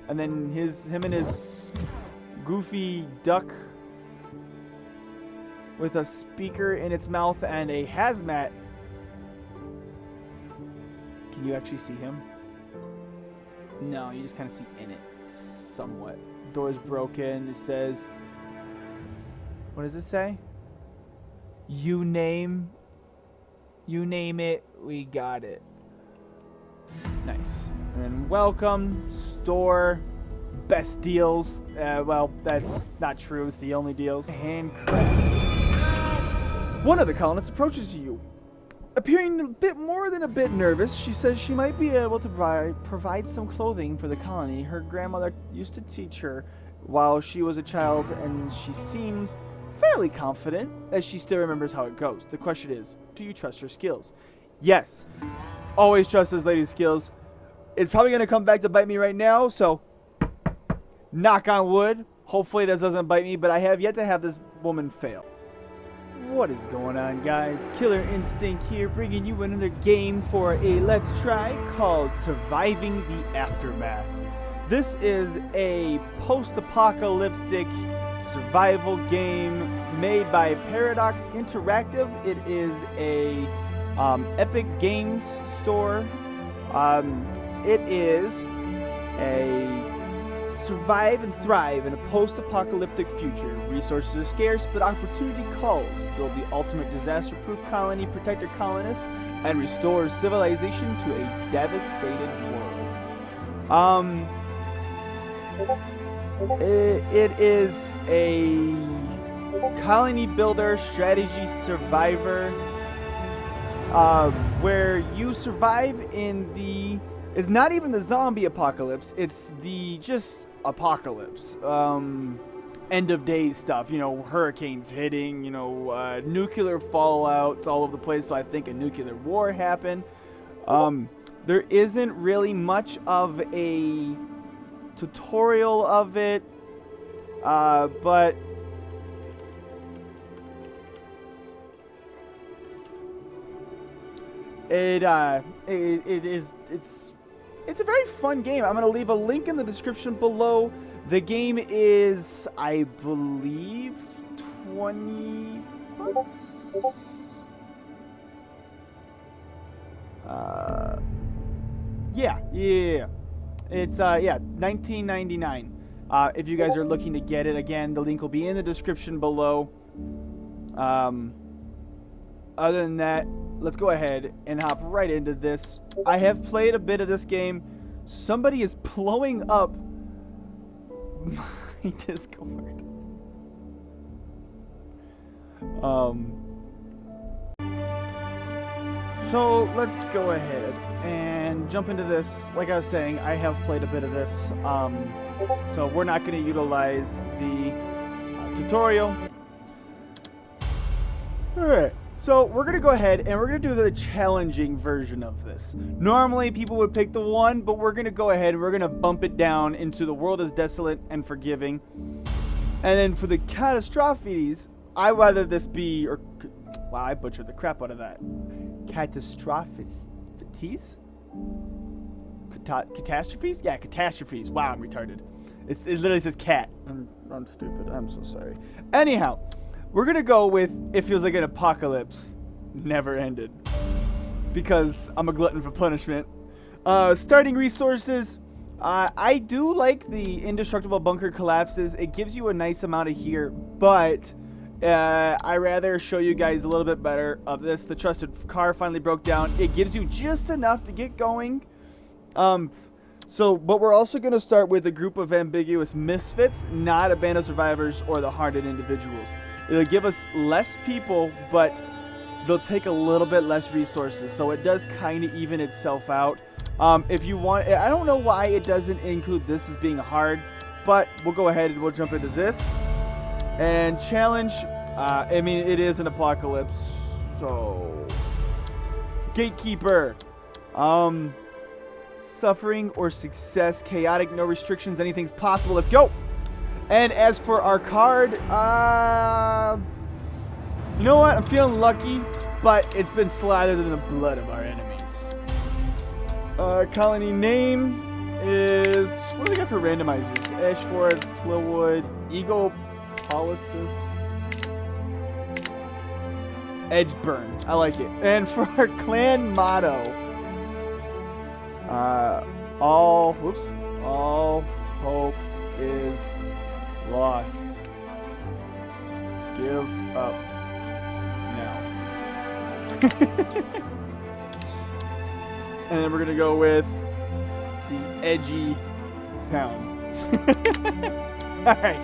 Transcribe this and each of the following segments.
And then him and his goofy duck with a speaker in its mouth and a hazmat. Can you actually see him? No, you just kind of see in it somewhat. Door's broken. It says, what does it say? You name it, we got it. Nice. And then welcome, store, best deals. Well, that's not true. It's the only deals. Handcraft. One of the colonists approaches you. Appearing a bit more than a bit nervous, she says she might be able to provide some clothing for the colony. Her grandmother used to teach her while she was a child, and she seems fairly confident as she still remembers how it goes. The question is, do you trust her skills? Yes. Always trust this lady's skills. It's probably going to come back to bite me right now, so knock on wood. Hopefully this doesn't bite me, but I have yet to have this woman fail. What is going on, guys? Killer Instinct here, bringing you another game for a Let's Try called Surviving the Aftermath. This is a post-apocalyptic survival game made by Paradox Interactive. It is a Epic Games store. It is a survive and thrive in a post-apocalyptic future. Resources are scarce, but opportunity calls. Build the ultimate disaster-proof colony, protect your colonists, and restore civilization to a devastated world. It is a colony builder, strategy survivor, where you survive in the... It's not even the zombie apocalypse, it's the just apocalypse. End of days stuff, you know, hurricanes hitting, you know, nuclear fallouts all over the place, so I think a nuclear war happened. There isn't really much of a tutorial of it, but it's a very fun game. I'm gonna leave a link in the description below. The game is, I believe, $20. Yeah. It's $19.99. If you guys are looking to get it, again, the link will be in the description below. Other than that, let's go ahead and hop right into this. I have played a bit of this game. Somebody is blowing up my Discord. So let's go ahead and jump into this. Like I was saying, I have played a bit of this. So we're not going to utilize the tutorial. Alright. So we're going to go ahead and we're going to do the challenging version of this. Normally people would pick the 1, but we're going to go ahead and we're going to bump it down into the world is desolate and forgiving. And then for the catastrophes, I'd rather this be, or wow, I butchered the crap out of that. Catastrophes? Catastrophes? Yeah, catastrophes. Wow, I'm retarded. It literally says cat. I'm stupid. I'm so sorry. Anyhow. We're going to go with It Feels Like an Apocalypse Never Ended, because I'm a glutton for punishment. Starting resources. I do like the indestructible bunker collapses. It gives you a nice amount of here, but I rather show you guys a little bit better of this. The trusted car finally broke down. It gives you just enough to get going. But we're also going to start with a group of ambiguous misfits, not a band of survivors or the hardened individuals. It'll give us less people, but they'll take a little bit less resources, so it does kind of even itself out. If you want, I don't know why it doesn't include this as being hard, but we'll go ahead and we'll jump into this. And challenge, I mean, it is an apocalypse, so... Gatekeeper. Suffering or success, chaotic, no restrictions, anything's possible. Let's go! And as for our card, you know what? I'm feeling lucky, but it's been slathered in the blood of our enemies. Colony name is, what do we got for randomizers. Ashford, Plillwood, Ego Policis, Edgeburn. I like it. And for our clan motto, all hope is lost. Give up now. And then we're gonna go with the edgy town. Alright,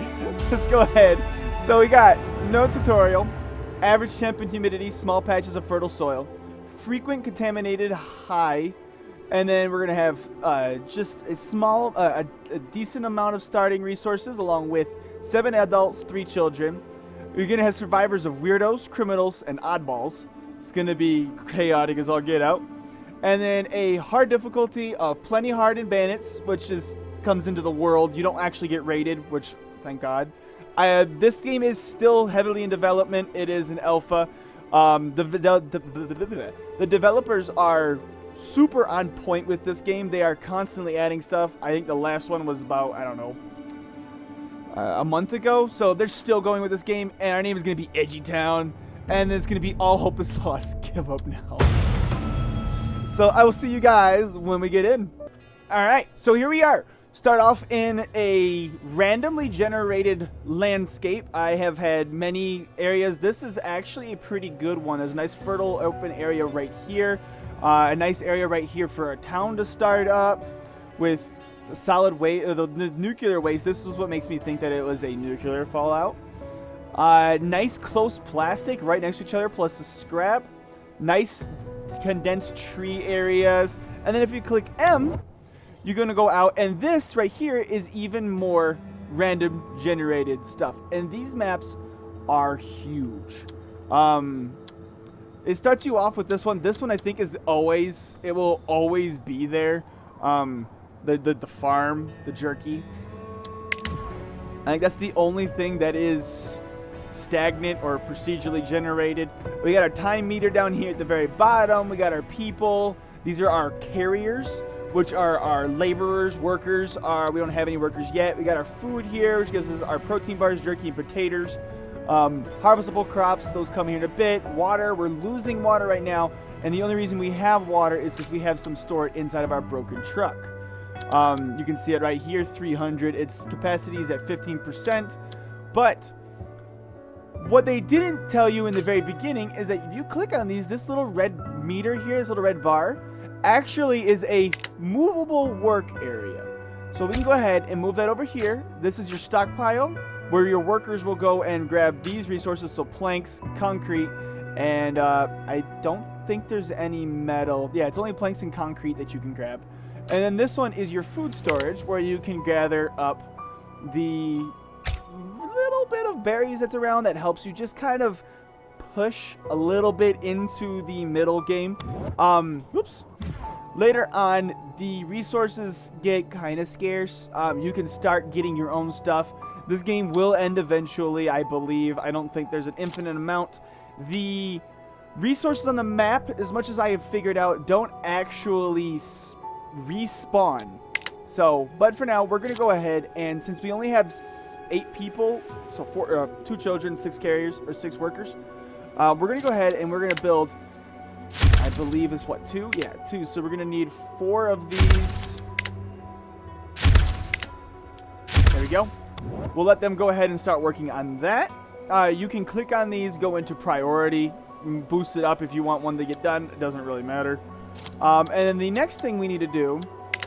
let's go ahead. So we got no tutorial, average temp and humidity, small patches of fertile soil, frequent contaminated high, and then we're gonna have just a small, a decent amount of starting resources along with 7 adults, 3 children. You're gonna have survivors of weirdos, criminals, and oddballs. It's gonna be chaotic as all get out. And then a hard difficulty of plenty hard and bandits, which comes into the world. You don't actually get raided, which thank God. This game is still heavily in development. It is an alpha. The developers are super on point with this game. They are constantly adding stuff. I think the last one was about, I don't know, a month ago. So they're still going with this game. And our name is going to be Edgy Town. And it's going to be All Hope is Lost. Give up now. So I will see you guys when we get in. Alright, so here we are. Start off in a randomly generated landscape. I have had many areas. This is actually a pretty good one. There's a nice fertile open area right here. A nice area right here for a town to start up with the solid waste, the nuclear waste. This is what makes me think that it was a nuclear fallout. Nice close plastic right next to each other plus the scrap. Nice condensed tree areas. And then if you click M, you're going to go out. And this right here is even more random generated stuff. And these maps are huge. It starts you off with this one. This one I think is always, it will always be there. The farm, the jerky. I think that's the only thing that is stagnant or procedurally generated. We got our time meter down here at the very bottom. We got our people. These are our carriers, which are our laborers, workers. We don't have any workers yet. We got our food here, which gives us our protein bars, jerky, and potatoes. Harvestable crops, those come here in a bit. Water, we're losing water right now, and the only reason we have water is because we have some stored inside of our broken truck. You can see it right here, 300. Its capacity is at 15%, but what they didn't tell you in the very beginning is that if you click on these, this little red meter here, this little red bar, actually is a movable work area. So we can go ahead and move that over here. This is your stockpile, where your workers will go and grab these resources, so planks, concrete, and I don't think there's any metal. Yeah, it's only planks and concrete that you can grab. And then this one is your food storage, where you can gather up the little bit of berries that's around that helps you just kind of push a little bit into the middle game. Oops. Later on, the resources get kind of scarce. You can start getting your own stuff. This game will end eventually, I believe. I don't think there's an infinite amount. The resources on the map, as much as I have figured out, don't actually respawn. So, but for now, we're going to go ahead, and since we only have 8 people, so 2 children, 6 carriers, or 6 workers, we're going to go ahead and we're going to build, I believe is what, 2? Yeah, 2. So we're going to need 4 of these. There we go. We'll let them go ahead and start working on that. You can click on these, go into priority, boost it up if you want one to get done. It doesn't really matter. And then the next thing we need to do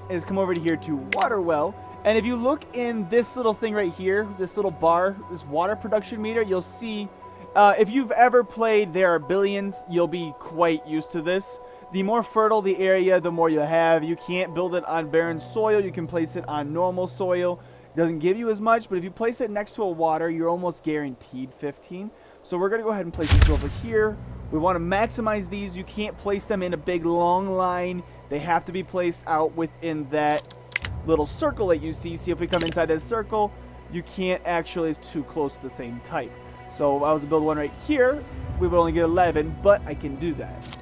is come over to here to water well. And if you look in this little thing right here, this little bar, this water production meter, you'll see, if you've ever played There Are Billions, you'll be quite used to this. The more fertile the area, the more you have. You can't build it on barren soil. You can place it on normal soil. It doesn't give you as much, but if you place it next to a water, you're almost guaranteed 15. So we're going to go ahead and place this over here. We want to maximize these. You can't place them in a big long line. They have to be placed out within that little circle that you see. See, if we come inside this circle, you can't actually, it's too close to the same type. So if I was to build one right here, we would only get 11, but I can do that.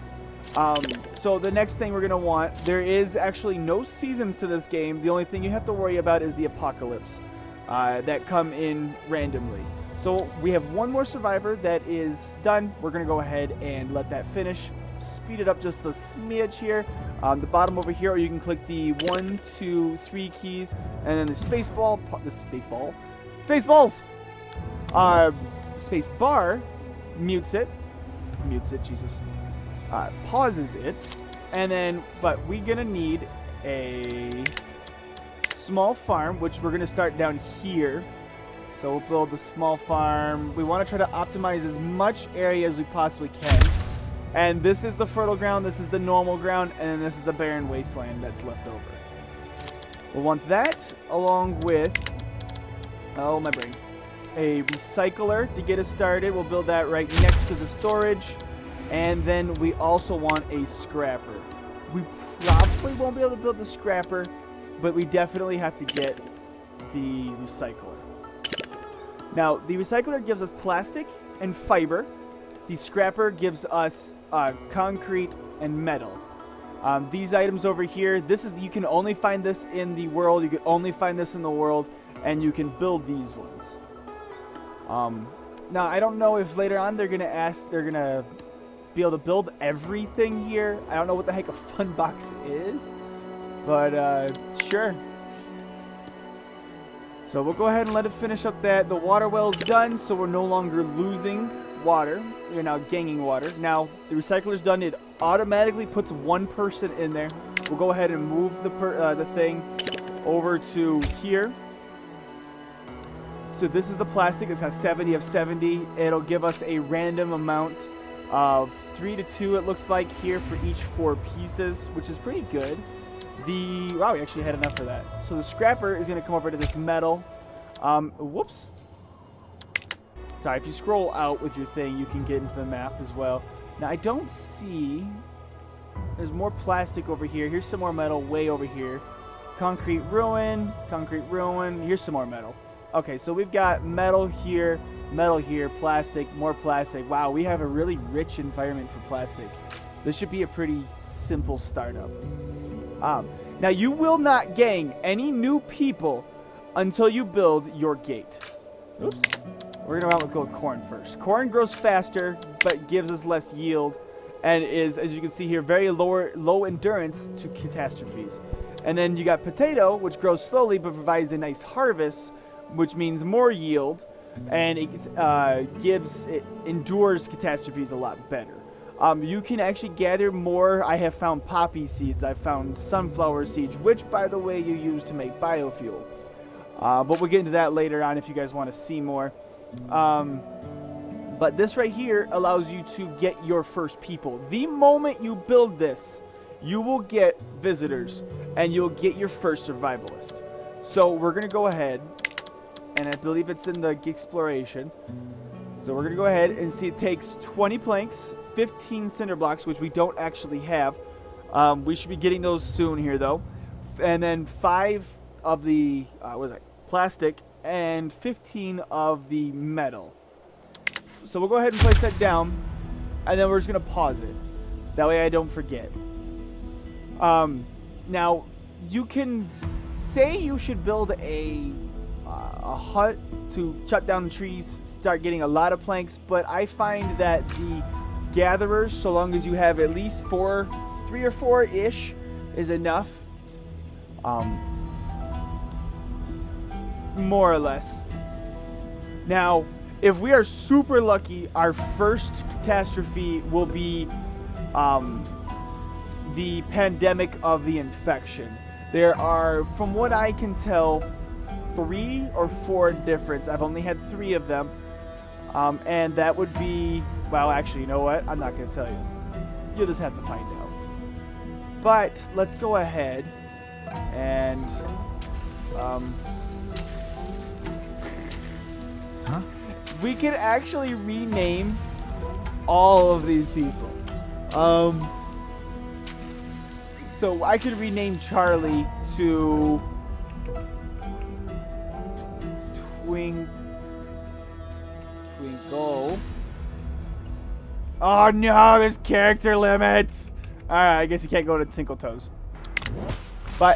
So the next thing we're going to want, there is actually no seasons to this game. The only thing you have to worry about is the apocalypse that come in randomly. So we have one more survivor that is done. We're going to go ahead and let that finish. Speed it up just a smidge here. The bottom over here, or you can click the 1, 2, 3 keys, and then the space ball, space bar mutes it, Jesus, pauses it, and then, but we're gonna need a small farm, which we're gonna start down here. So we'll build the small farm. We want to try to optimize as much area as we possibly can. And this is the fertile ground, this is the normal ground, and then this is the barren wasteland that's left over. We'll want that along with, oh my brain, a recycler to get us started. We'll build that right next to the storage. And then we also want a scrapper. We probably won't be able to build the scrapper, but we definitely have to get the recycler. Now, the recycler gives us plastic and fiber. The scrapper gives us concrete and metal. These items over here, you can only find this in the world. You can only find this in the world, and you can build these ones. Now, I don't know if later on they're gonna be able to build everything here. I don't know what the heck a fun box is, but sure. So we'll go ahead and let it finish up that. The water well's done, so we're no longer losing water. We're now gaining water. Now, the recycler's done. It automatically puts one person in there. We'll go ahead and move the thing over to here. So this is the plastic. It's got 70 of 70. It'll give us a random amount of 3 to 2, it looks like, here for each 4 pieces, which is pretty good. Wow, we actually had enough for that. So the scrapper is going to come over to this metal. Whoops. Sorry, if you scroll out with your thing, you can get into the map as well. Now, I don't see... There's more plastic over here. Here's some more metal way over here. Concrete ruin. Here's some more metal. Okay, so we've got metal here, plastic, more plastic. Wow, we have a really rich environment for plastic. This should be a pretty simple startup. Now, you will not gain any new people until you build your gate. Oops. We're going to go with corn first. Corn grows faster, but gives us less yield, and is, as you can see here, very low endurance to catastrophes. And then you got potato, which grows slowly, but provides a nice harvest, which means more yield, and it endures catastrophes a lot better. You can actually gather more. I have found poppy seeds. I've found sunflower seeds, which, by the way, you use to make biofuel. But we'll get into that later on if you guys want to see more. But this right here allows you to get your first people. The moment you build this, you will get visitors, and you'll get your first survivalist. So we're going to go ahead, and I believe it's in the exploration. So we're going to go ahead and see it takes 20 planks, 15 cinder blocks, which we don't actually have. We should be getting those soon here, though. And then 5 of the plastic and 15 of the metal. So we'll go ahead and place that down, and then we're just going to pause it. That way I don't forget. Now, you can say you should build a hut to cut down the trees, start getting a lot of planks, but I find that the gatherers, so long as you have at least 3 or 4-ish, is enough. More or less. Now, if we are super lucky, our first catastrophe will be the pandemic of the infection. There are, from what I can tell, 3 or 4 different. I've only had 3 of them. And that would be, well, actually, you know what? I'm not going to tell you. You'll just have to find out. But let's go ahead and we can actually rename all of these people. So I could rename Charlie to Twinkle. Oh no, there's character limits. Alright, I guess you can't go to Tinkle Toes.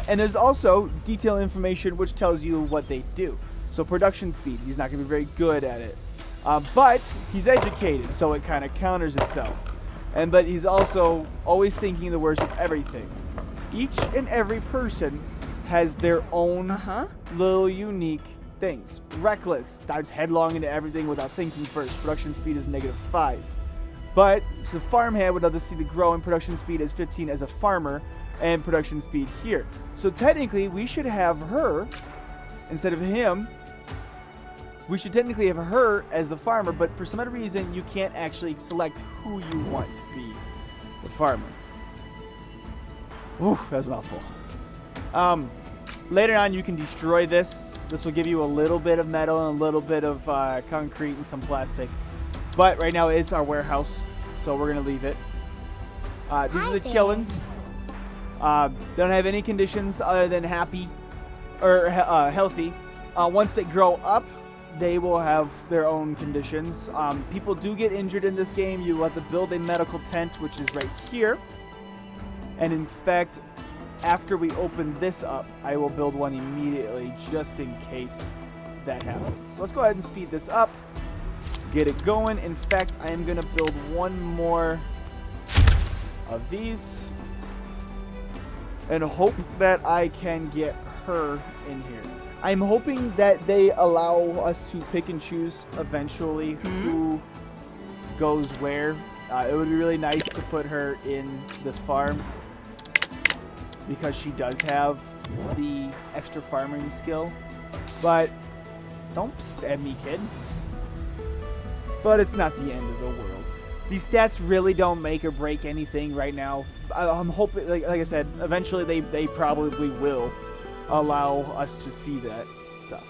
And there's also detailed information which tells you what they do. So production speed, he's not going to be very good at it. But he's educated, so it kind of counters itself. But he's also always thinking the worst of everything. Each and every person has their own little unique things. Reckless, dives headlong into everything without thinking first. Production speed is -5. But the farmhand would love to see the grow in production speed as 15 as a farmer and production speed here. So technically we should have her instead of him. We should technically have her as the farmer, but for some other reason you can't actually select who you want to be the farmer. Ooh, that was a mouthful. Later on you can destroy this. This will give you a little bit of metal and a little bit of concrete and some plastic. But right now it's our warehouse, so we're going to leave it. These are the chillins. They don't have any conditions other than happy or healthy. Once they grow up, they will have their own conditions. People do get injured in this game. You have to build a medical tent, which is right here. And in fact, after we open this up, I will build one immediately just in case that happens. So let's go ahead and speed this up. Get it going. In fact, I am going to build one more of these and hope that I can get her in here. I'm hoping that they allow us to pick and choose eventually who goes where. It would be really nice to put her in this farm because she does have the extra farming skill. But don't stab me, kid. But it's not the end of the world. These stats really don't make or break anything right now. I'm hoping, like I said, eventually they probably will allow us to see that stuff.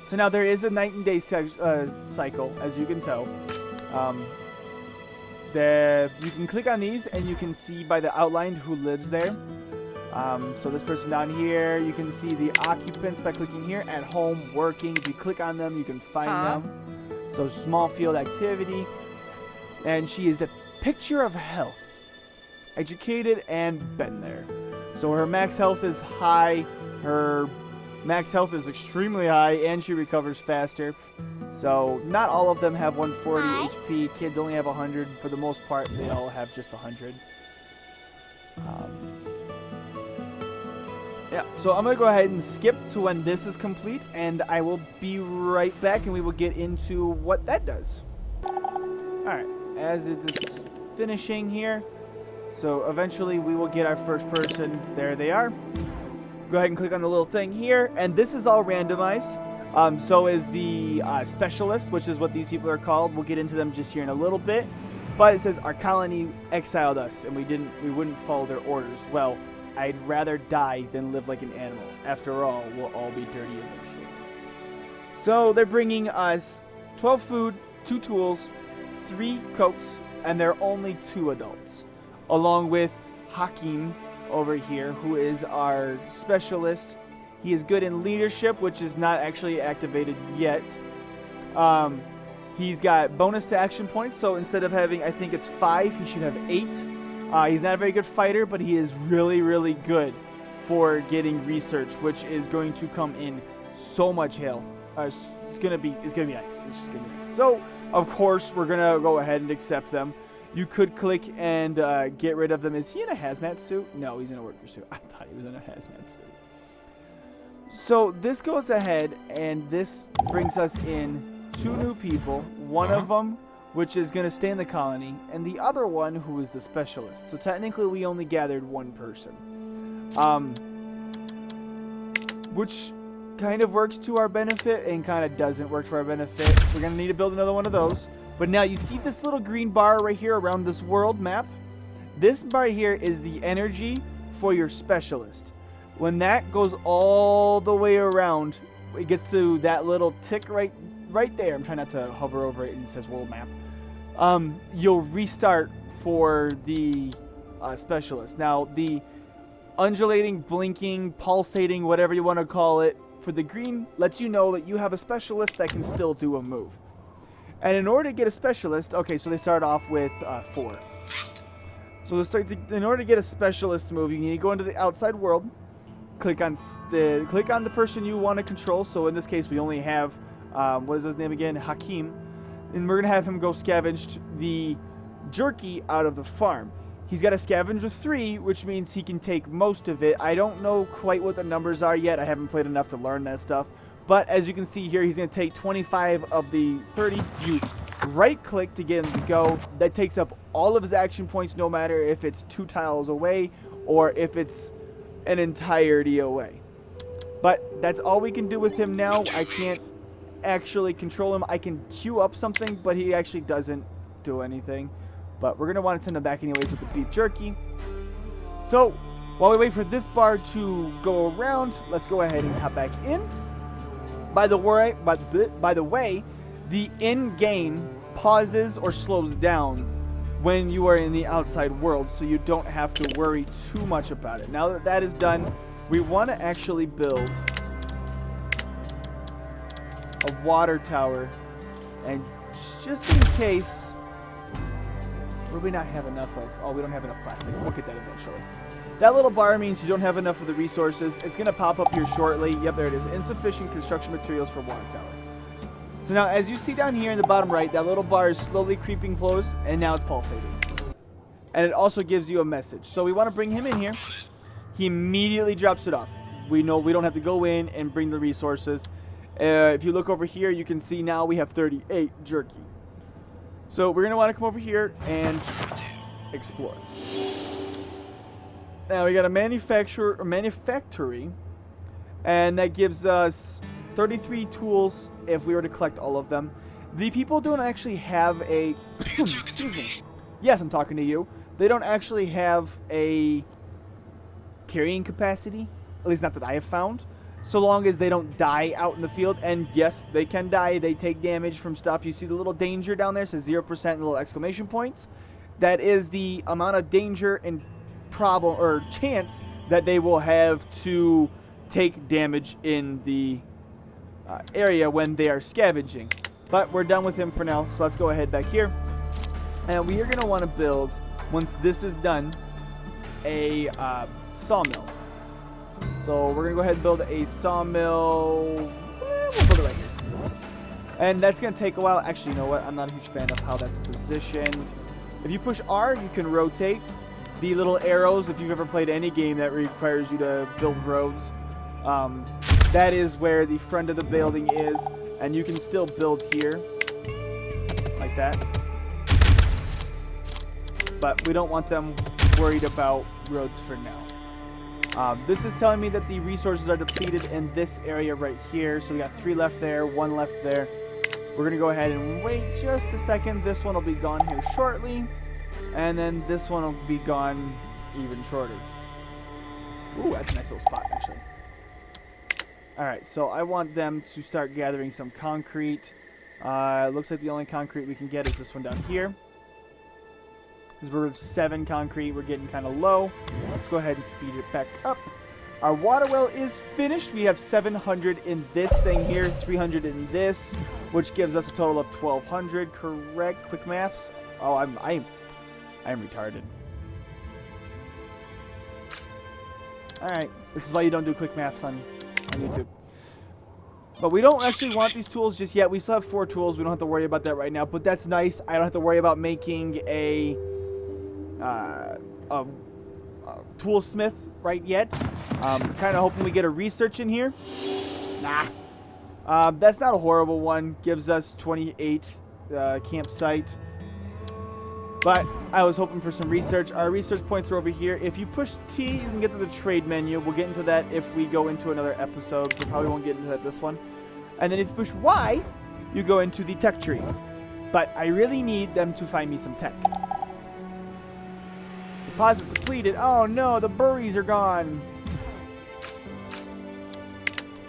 So now there is a night and day cycle, as you can tell. You can click on these and you can see by the outline who lives there. So this person down here, you can see the occupants by clicking here, at home, working. If you click on them, you can find them. So small field activity. And she is the picture of health. Educated and been there. So her max health is high. Her max health is extremely high, and she recovers faster. So not all of them have 140 HP. Kids only have 100. For the most part, they all have just 100. Yeah, so I'm going to go ahead and skip to when this is complete, and I will be right back, and we will get into what that does. Alright, as it is finishing here, so eventually we will get our first person. There they are. Go ahead and click on the little thing here, and this is all randomized. So is the specialist, which is what these people are called. We'll get into them just here in a little bit. But it says our colony exiled us, and we wouldn't follow their orders. Well, I'd rather die than live like an animal. After all, we'll all be dirty eventually. So they're bringing us 12 food, 2 tools, 3 coats, and there are only 2 adults, along with Hakim over here, who is our specialist. He is good in leadership, which is not actually activated yet. He's got bonus to action points, so instead of having, I think it's 5, he should have 8. He's not a very good fighter, but he is really, really good for getting research, which is going to come in so much health. It's gonna be nice. It's just gonna be nice. So, of course, we're gonna go ahead and accept them. You could click and get rid of them. Is he in a hazmat suit? No, he's in a worker suit. I thought he was in a hazmat suit. So this goes ahead, and this brings us in 2 new people. One of them, which is going to stay in the colony, and the other one who is the specialist. So technically we only gathered 1 person. Which kind of works to our benefit and kind of doesn't work to our benefit. We're going to need to build another one of those. But now you see this little green bar right here around this world map? This bar here is the energy for your specialist. When that goes all the way around, it gets to that little tick right there. I'm trying not to hover over it, and it says world map. You'll restart for the specialist. Now, the undulating, blinking, pulsating, whatever you want to call it, for the green lets you know that you have a specialist that can still do a move. And in order to get a specialist, okay, so they start off with 4. So in order to get a specialist move, you need to go into the outside world. Click on the person you want to control. So in this case, we only have what is his name again? Hakim. And we're gonna have him go scavenge the jerky out of the farm. He's got to scavenge with 3, which means he can take most of it. I don't know quite what the numbers are yet. I haven't played enough to learn that stuff. But as you can see here, he's going to take 25 of the 30. You right-click to get him to go. That takes up all of his action points, no matter if it's 2 tiles away or if it's an entirety away. But that's all we can do with him now. I can't actually control him. I can queue up something, but he actually doesn't do anything. But we're going to want to send him back anyways with the beef jerky. So, while we wait for this bar to go around, let's go ahead and hop back in. By the way, the in-game pauses or slows down when you are in the outside world, so you don't have to worry too much about it. Now that that is done, we want to actually build a water tower. And just in case... What do we not have enough of? Oh, we don't have enough plastic. We'll get that eventually. That little bar means you don't have enough of the resources. It's going to pop up here shortly. Yep, there it is. Insufficient construction materials for water tower. So now, as you see down here in the bottom right, that little bar is slowly creeping close, and now it's pulsating. And it also gives you a message. So we want to bring him in here. He immediately drops it off. We know we don't have to go in and bring the resources. If you look over here, you can see now we have 38 jerky. So we're going to want to come over here and explore. Now we got a manufactory, and that gives us 33 tools if we were to collect all of them. The people don't actually have a... excuse me. Yes, I'm talking to you. They don't actually have a carrying capacity, at least not that I have found. So long as they don't die out in the field. And yes, they can die. They take damage from stuff. You see the little danger down there? It says 0% and little exclamation points. That is the amount of danger and problem or chance that they will have to take damage in the area when they are scavenging. But we're done with him for now. So let's go ahead back here. And we are going to want to build, once this is done, a sawmill. So we're going to go ahead and build a sawmill. We'll build it right here. And that's going to take a while. Actually, you know what? I'm not a huge fan of how that's positioned. If you push R, you can rotate. The little arrows, if you've ever played any game that requires you to build roads, that is where the front of the building is. And you can still build here. Like that. But we don't want them worried about roads for now. This is telling me that the resources are depleted in this area right here. So we got 3 left there, 1 left there. We're going to go ahead and wait just a second. This one will be gone here shortly. And then this one will be gone even shorter. Ooh, that's a nice little spot, actually. Alright, so I want them to start gathering some concrete. It looks like the only concrete we can get is this one down here. Because we're 7 concrete, we're getting kind of low. Let's go ahead and speed it back up. Our water well is finished. We have 700 in this thing here, 300 in this, which gives us a total of 1,200. Correct? Quick maths. Oh, I'm retarded. All right, this is why you don't do quick maths on YouTube. But we don't actually want these tools just yet. We still have 4 tools. We don't have to worry about that right now. But that's nice. I don't have to worry about making a toolsmith right yet. Kind of hoping we get a research in here. Nah. That's not a horrible one. Gives us 28 campsite. But I was hoping for some research. Our research points are over here. If you push T, you can get to the trade menu. We'll get into that if we go into another episode. We probably won't get into that this one. And then if you push Y, you go into the tech tree. But I really need them to find me some tech. Deposits depleted. Oh no, the berries are gone.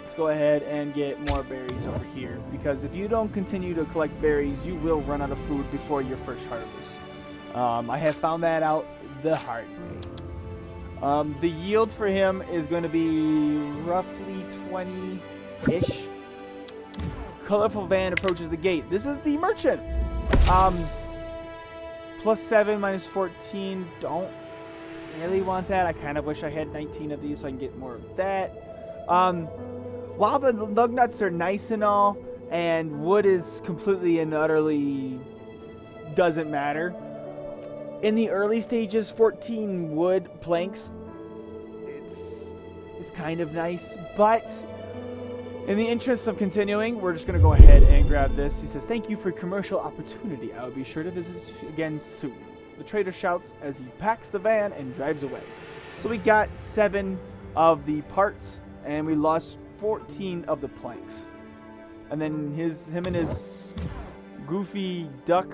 Let's go ahead and get more berries over here. Because if you don't continue to collect berries, you will run out of food before your first harvest. I have found that out the hard way. The yield for him is going to be roughly 20-ish. Colorful van approaches the gate. This is the merchant. +7 minus 14. Don't really want that. I kind of wish I had 19 of these so I can get more of that. While the lug nuts are nice and all, and wood is completely and utterly doesn't matter. In the early stages, 14 wood planks, it's kind of nice, but in the interest of continuing, we're just going to go ahead and grab this. He says, "Thank you for commercial opportunity. I will be sure to visit again soon." The trader shouts as he packs the van and drives away. So we got 7 of the parts, and we lost 14 of the planks. And then him and his goofy duck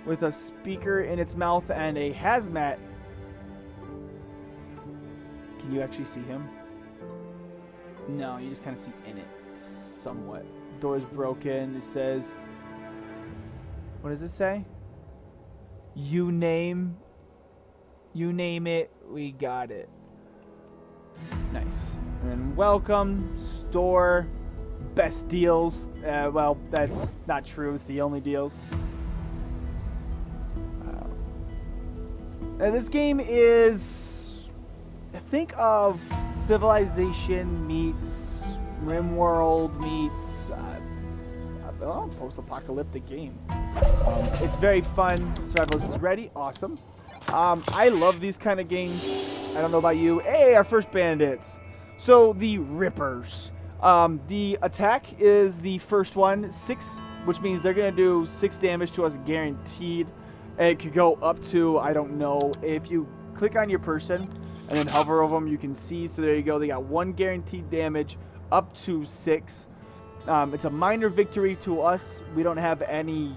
with a speaker in its mouth and a hazmat. Can you actually see him? No, you just kind of see in it somewhat. Door's broken. It says, what does it say? You name it, we got it. Nice. And then welcome, store, best deals. Well, that's not true. It's the only deals. This game is, think of Civilization meets RimWorld meets post-apocalyptic game. It's very fun. Survivalist is ready. Awesome. I love these kind of games. I don't know about you. Hey, our first bandits. So the Rippers. The attack is the first one, 6, which means they're gonna do 6 damage to us guaranteed. And it could go up to, I don't know, if you click on your person and then hover over them, you can see. So there you go. They got 1 guaranteed damage up to 6. It's a minor victory to us. We don't have any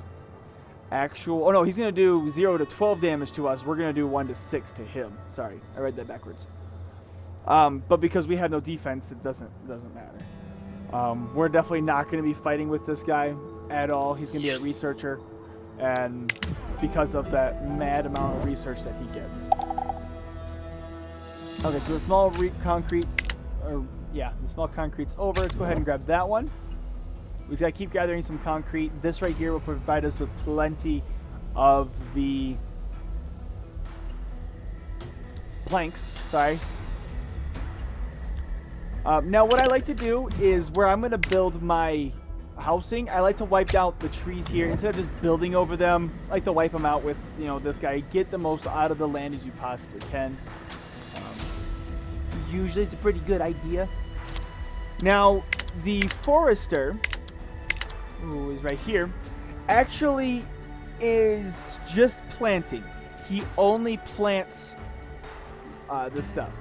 actual... Oh, no, he's going to do 0 to 12 damage to us. We're going to do 1 to 6 to him. Sorry, I read that backwards. But because we have no defense, it doesn't matter. We're definitely not going to be fighting with this guy at all. He's going to be a researcher. And because of that mad amount of research that he gets. Okay, so the small concrete... the small concrete's over. Let's go ahead and grab that one. We just got to keep gathering some concrete. This right here will provide us with plenty of the planks. Sorry. Now, what I like to do is where I'm going to build my housing, I like to wipe out the trees here. Instead of just building over them, I like to wipe them out with, this guy. Get the most out of the land as you possibly can. Usually it's a pretty good idea. Now, the forester, who is right here, actually is just planting. He only plants this stuff.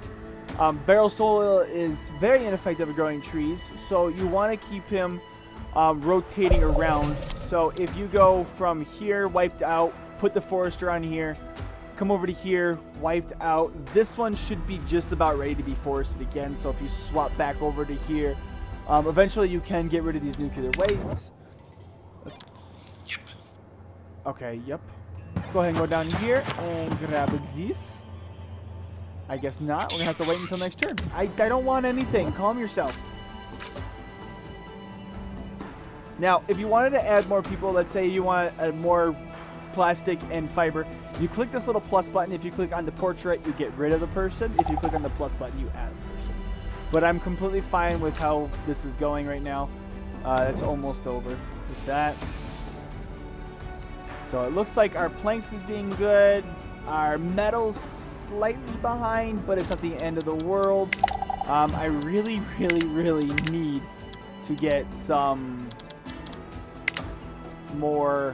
Barrel soil is very ineffective at growing trees, so you want to keep him rotating around. So if you go from here, wiped out, put the forester on here, come over to here, wiped out. This one should be just about ready to be forested again. So if you swap back over to here, eventually you can get rid of these nuclear wastes. Yep. Okay, yep. Let's go ahead and go down here and grab these. I guess not. We're going to have to wait until next turn. I don't want anything. Calm yourself. Now, if you wanted to add more people, let's say you want more plastic and fiber, you click this little plus button. If you click on the portrait, you get rid of the person. If you click on the plus button, you add a person. But I'm completely fine with how this is going right now. It's almost over with that. So it looks like our planks is being good. Our metal's slightly behind, but it's not the end of the world. I really need to get some more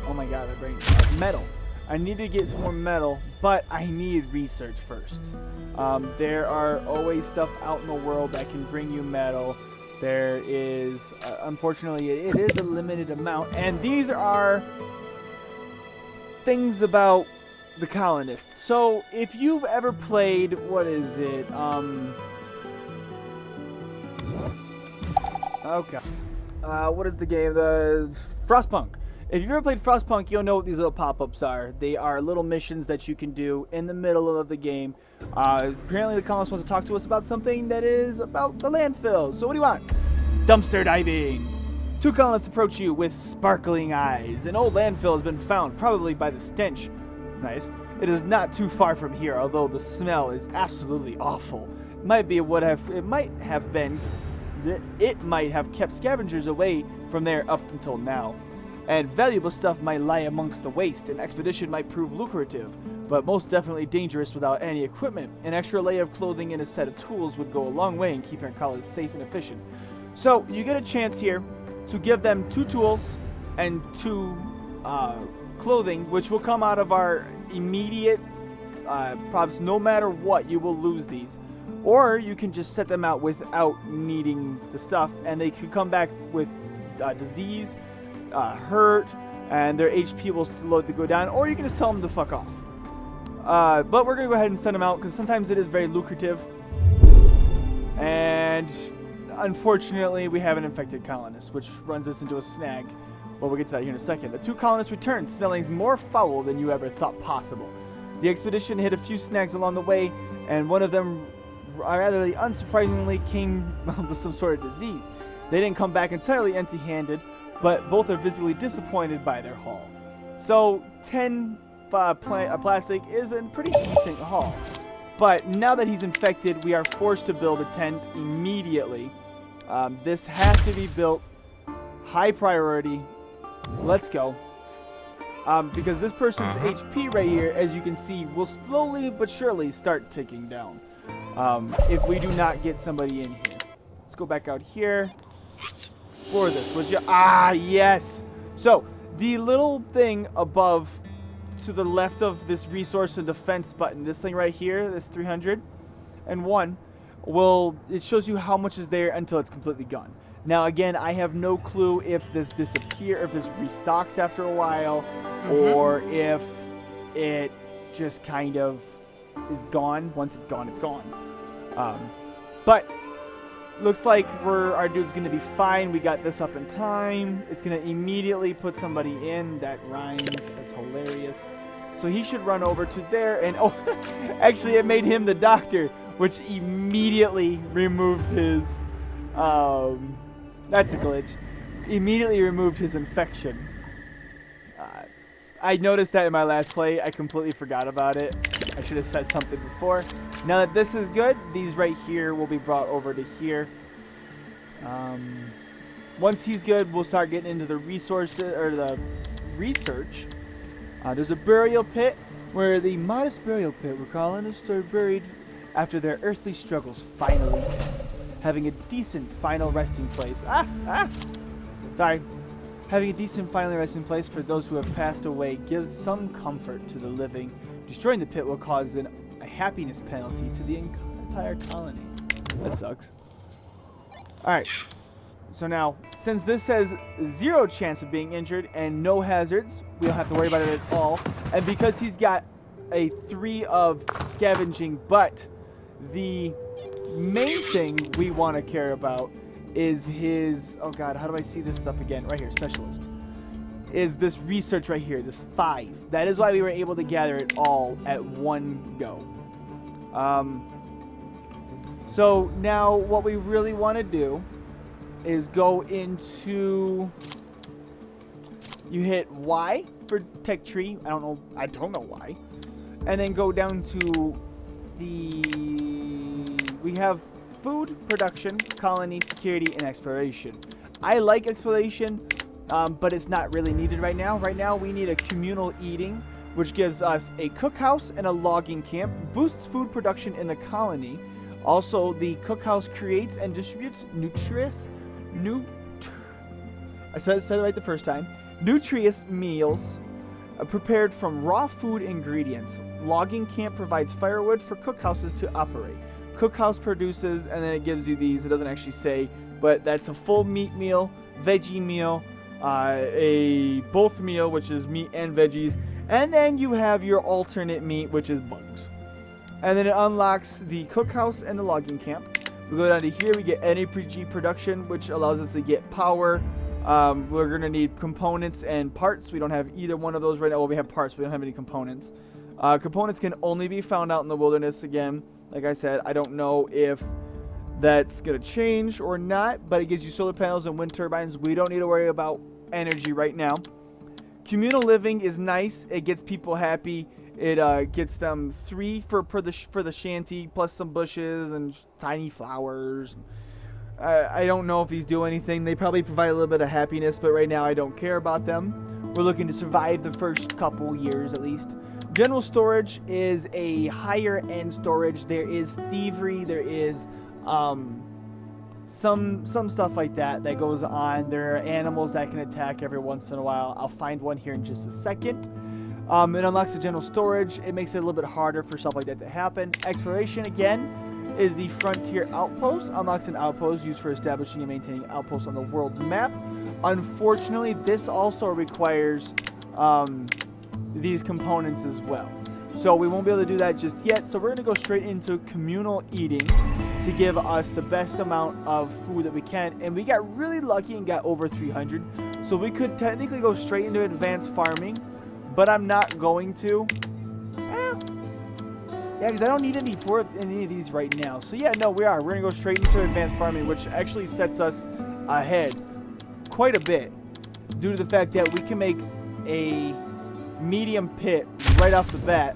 oh my god, my brain. Metal. I need to get some more metal, but I need research first. There are always stuff out in the world that can bring you metal. There is, unfortunately, it is a limited amount, and these are things about the colonists. So, if you've ever played, what is it? Okay. What is the game? The Frostpunk. If you've ever played Frostpunk, you'll know what these little pop-ups are. They are little missions that you can do in the middle of the game. Apparently the colonist wants to talk to us about something that is about the landfill. So what do you want? Dumpster diving. 2 colonists approach you with sparkling eyes. An old landfill has been found, probably by the stench. Nice. It is not too far from here, although the smell is absolutely awful. It might have kept scavengers away from there up until now. And valuable stuff might lie amongst the waste. An expedition might prove lucrative, but most definitely dangerous without any equipment. An extra layer of clothing and a set of tools would go a long way in keeping our colonists safe and efficient. So you get a chance here to give them 2 tools and 2 clothing, which will come out of our immediate props. No matter what, you will lose these. Or you can just set them out without needing the stuff, and they could come back with disease, hurt, and their HP will slowly go down, or you can just tell them to fuck off. But we're going to go ahead and send them out, because sometimes it is very lucrative. And unfortunately, we have an infected colonist, which runs us into a snag. Well, we'll get to that here in a second. The 2 colonists returned, smelling more foul than you ever thought possible. The expedition hit a few snags along the way, and one of them, rather unsurprisingly, came with some sort of disease. They didn't come back entirely empty-handed, but both are visibly disappointed by their haul. So 10 plastic is a pretty decent haul. But now that he's infected, we are forced to build a tent immediately. This has to be built. High priority. Let's go. Because this person's HP right here, as you can see, will slowly but surely start ticking down. If we do not get somebody in here. Let's go back out here. Explore this, would you? Ah, yes. So, the little thing above to the left of this resource and defense button, this thing right here, this 301, it shows you how much is there until it's completely gone. Now, again, I have no clue if this disappears, if this restocks after a while, or if it just kind of is gone. Once it's gone, it's gone. But looks like our dude's going to be fine. We got this up in time. It's going to immediately put somebody in. That rhymes. That's hilarious. So he should run over to there. And, oh, actually, it made him the doctor, which immediately removed his... that's a glitch. Immediately removed his infection. I noticed that in my last play. I completely forgot about it. I should have said something before. Now that this is good, these right here will be brought over to here. Once he's good, we'll start getting into the resources or the research. There's a burial pit where the modest burial pit where colonists are buried after their earthly struggles finally end, having a decent final resting place. Having a decent final resting place for those who have passed away gives some comfort to the living. Destroying the pit will cause a happiness penalty to the entire colony. That sucks. Alright. So now, since this has 0 chance of being injured and no hazards, we don't have to worry about it at all. And because he's got a 3 of scavenging, but the main thing we want to care about is his... Oh god, how do I see this stuff again? Right here, specialist. Is this research right here, this 5. That is why we were able to gather it all at one go. So now what we really want to do is go into... You hit Y for tech tree. I don't know why. And then go down to we have food, production, colony, security, and exploration. I like exploration, but it's not really needed right now. Right now, we need a communal eating, which gives us a cookhouse and a logging camp, boosts food production in the colony. Also, the cookhouse creates and distributes I said it right the first time. Nutritious meals prepared from raw food ingredients. Logging camp provides firewood for cookhouses to operate. Cookhouse produces, and then it gives you these. It doesn't actually say, but that's a full meat meal, veggie meal, a both meal, which is meat and veggies, and then you have your alternate meat, which is bugs. And then it unlocks the cookhouse and the logging camp. We go down to here, we get energy production, which allows us to get power, We're going to need components and parts. We don't have either one of those right now. Well, we have parts, but we don't have any components. Components can only be found out in the wilderness again. Like I said, I don't know if that's going to change or not, but it gives you solar panels and wind turbines. We don't need to worry about energy right now. Communal living is nice. It gets people happy. It gets them 3 for the shanty, plus some bushes and tiny flowers. I don't know if these do anything. They probably provide a little bit of happiness, but right now I don't care about them. We're looking to survive the first couple years at least. General storage is a higher end storage. There is thievery. There is some stuff like that goes on. There are animals that can attack every once in a while. I'll find one here in just a second. It unlocks the general storage. It makes it a little bit harder for stuff like that to happen. Exploration, again, is the frontier outpost. Unlocks an outpost used for establishing and maintaining outposts on the world map. Unfortunately, this also requires these components as well. So we won't be able to do that just yet. So we're going to go straight into communal eating to give us the best amount of food that we can. And we got really lucky and got over 300. So we could technically go straight into advanced farming, but I'm not going to. Yeah, because I don't need any for any of these right now. So yeah, no, we're going to go straight into advanced farming, which actually sets us ahead quite a bit due to the fact that we can make a medium pit right off the bat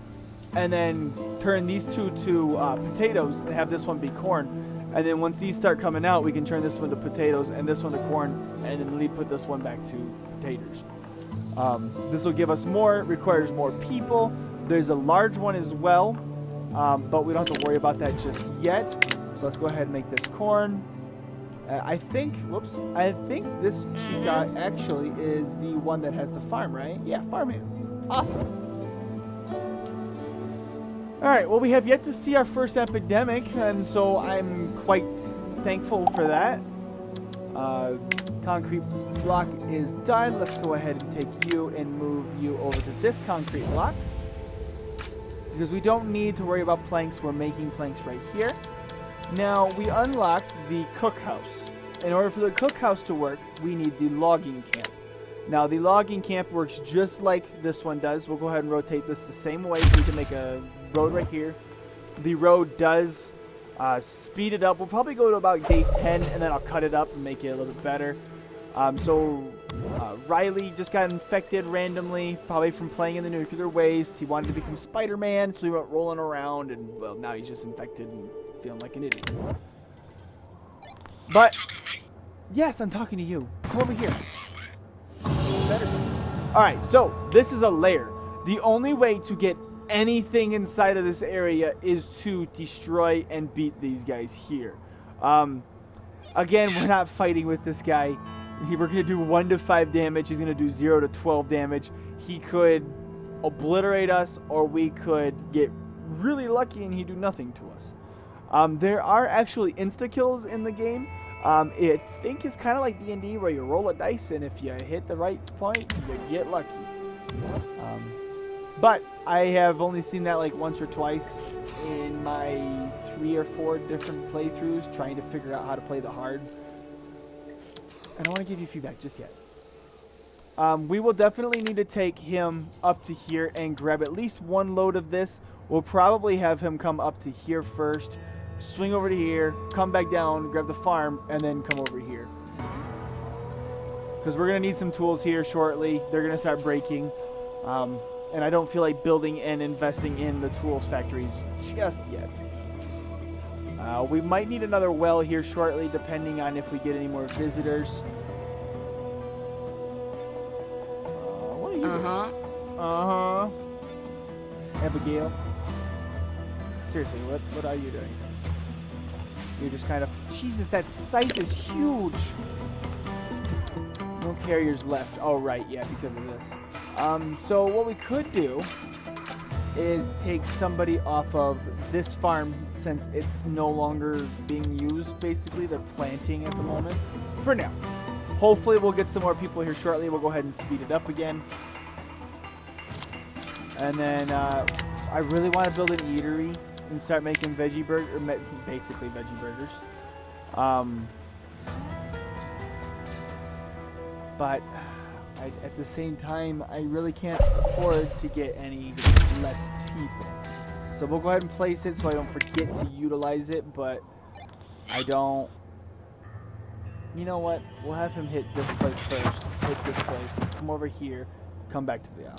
and then turn these two to potatoes and have this one be corn. And then once these start coming out, we can turn this one to potatoes and this one to corn, and then put this one back to potatoes. This will give us more, requires more people. There's a large one as well, but we don't have to worry about that just yet. So let's go ahead and make this corn. I think this chica actually is the one that has the farm, right? Yeah, farming. Awesome. All right, well, we have yet to see our first epidemic, and so I'm quite thankful for that. Concrete block is done. Let's go ahead and take you and move you over to this concrete block, because we don't need to worry about planks. We're making planks right here. Now, we unlocked the cookhouse. In order for the cookhouse to work, we need the logging camp. Now, the logging camp works just like this one does. We'll go ahead and rotate this the same way so we can make a road right here. The road does speed it up. We'll probably go to about day 10, and then I'll cut it up and make it a little bit better. Riley just got infected randomly, probably from playing in the nuclear waste. He wanted to become Spider-Man, so he went rolling around, and, well, now he's just infected and feeling like an idiot. But, yes, I'm talking to you. Come over here. Better. Alright, so this is a lair. The only way to get anything inside of this area is to destroy and beat these guys here. Again, we're not fighting with this guy. We're going to do 1 to 5 damage. He's going to do 0 to 12 damage. He could obliterate us, or we could get really lucky and he'd do nothing to us. There are actually insta-kills in the game. I think it's kind of like D&D where you roll a dice, and if you hit the right point, you get lucky. But I have only seen that like once or twice in my 3 or 4 different playthroughs trying to figure out how to play the hard. I don't want to give you feedback just yet. We will definitely need to take him up to here and grab at least 1 load of this. We'll probably have him come up to here first, swing over to here, come back down, grab the farm, and then come over here. Because we're going to need some tools here shortly. They're going to start breaking. And I don't feel like building and investing in the tools factories just yet. We might need another well here shortly, depending on if we get any more visitors. What are you doing? Abigail. Seriously, what are you doing? You're just kind of... Jesus, that site is huge. No carriers left. Oh, right, yeah, because of this. So what we could do is take somebody off of this farm, since it's no longer being used, basically. They're planting at the moment. For now. Hopefully we'll get some more people here shortly. We'll go ahead and speed it up again. And then I really want to build an eatery and start making veggie burgers, basically veggie burgers. but at the same time, I really can't afford to get any less people. So we'll go ahead and place it so I don't forget to utilize it, but I don't... You know what? We'll have him hit this place first. Hit this place. Come over here. Come back to the town.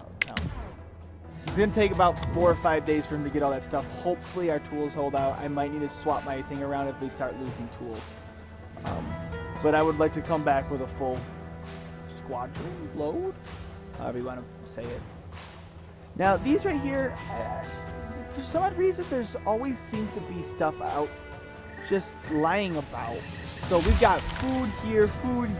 It's going to take about 4 or 5 days for him to get all that stuff. Hopefully our tools hold out. I might need to swap my thing around if we start losing tools. But I would like to come back with a full squadron load, however you want to say it. Now these right here, for some odd reason, there's always seems to be stuff out just lying about. So we've got food here, food,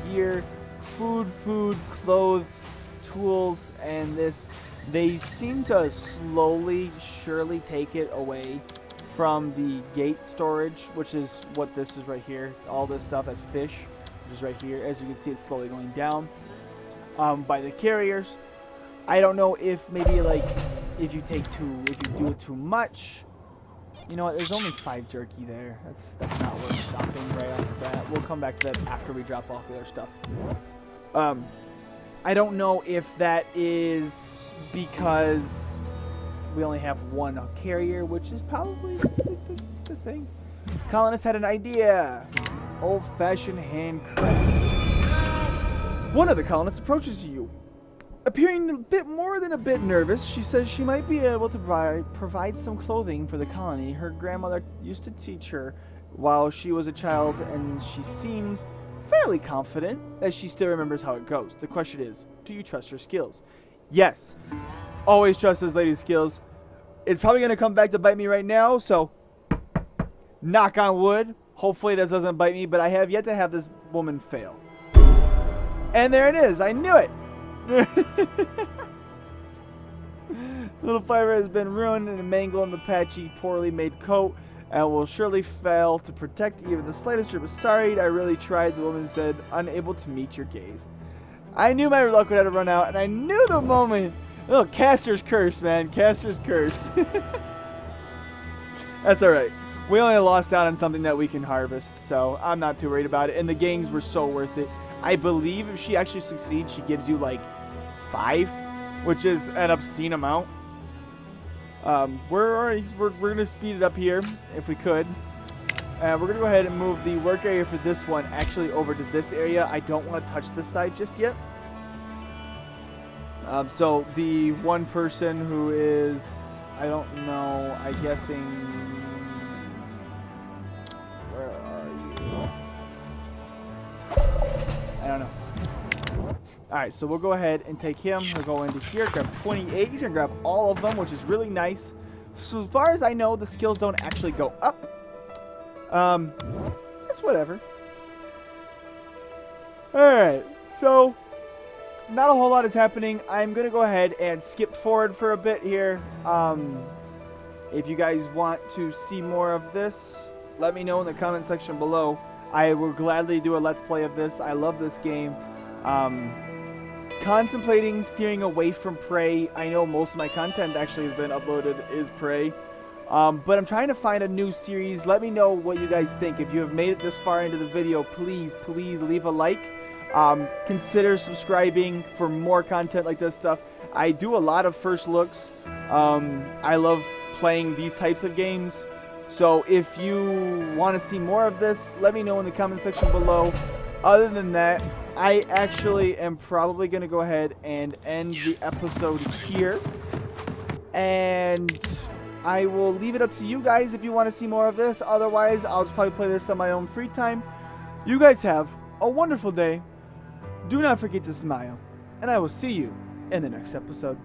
clothes, tools, and this. They seem to slowly, surely take it away from the gate storage, which is what this is right here. All this stuff, that's fish, which is right here. As you can see, it's slowly going down by the carriers. I don't know if maybe like if you do it too much. You know what? There's only 5 jerky there. That's not worth stopping right off the bat. We'll come back to that after we drop off the other stuff. I don't know if that is because we only have 1 carrier, which is probably the thing. Colonists had an idea. Old-fashioned handcraft. One of the colonists approaches you. Appearing a bit more than a bit nervous, she says she might be able to provide some clothing for the colony. Her grandmother used to teach her while she was a child, and she seems fairly confident that she still remembers how it goes. The question is, do you trust her skills? Yes. Always trust this lady's skills. It's probably going to come back to bite me right now, so knock on wood. Hopefully this doesn't bite me, but I have yet to have this woman fail. And there it is. I knew it. Little fiber has been ruined and mangled in the patchy, poorly made coat, and will surely fail to protect even the slightest drip of sorry. I really tried, the woman said, unable to meet your gaze. I knew my luck would have to run out, and I knew the moment. Oh, Caster's curse, man. Caster's curse. That's alright. We only lost out on something that we can harvest, so I'm not too worried about it. And the gangs were so worth it. I believe if she actually succeeds, she gives you like 5, which is an obscene amount. We're gonna speed it up here if we could. We're gonna go ahead and move the work area for this one actually over to this area. I don't want to touch this side just yet. So the one person who is, I don't know, I'm guessing, where are you? I don't know. Alright, so we'll go ahead and take him. We'll go into here, grab 28. He's going to grab all of them, which is really nice. So as far as I know, the skills don't actually go up. It's whatever. Alright, so not a whole lot is happening. I'm going to go ahead and skip forward for a bit here. If you guys want to see more of this, let me know in the comment section below. I will gladly do a let's play of this. I love this game. Contemplating steering away from Prey. I know most of my content actually has been uploaded is Prey. But I'm trying to find a new series. Let me know what you guys think. If you have made it this far into the video, please leave a like. Consider subscribing for more content like this stuff. I do a lot of first looks. I love playing these types of games. So if you want to see more of this, let me know in the comment section below. Other than that, I actually am probably going to go ahead and end the episode here. And I will leave it up to you guys if you want to see more of this. Otherwise, I'll just probably play this on my own free time. You guys have a wonderful day. Do not forget to smile. And I will see you in the next episode.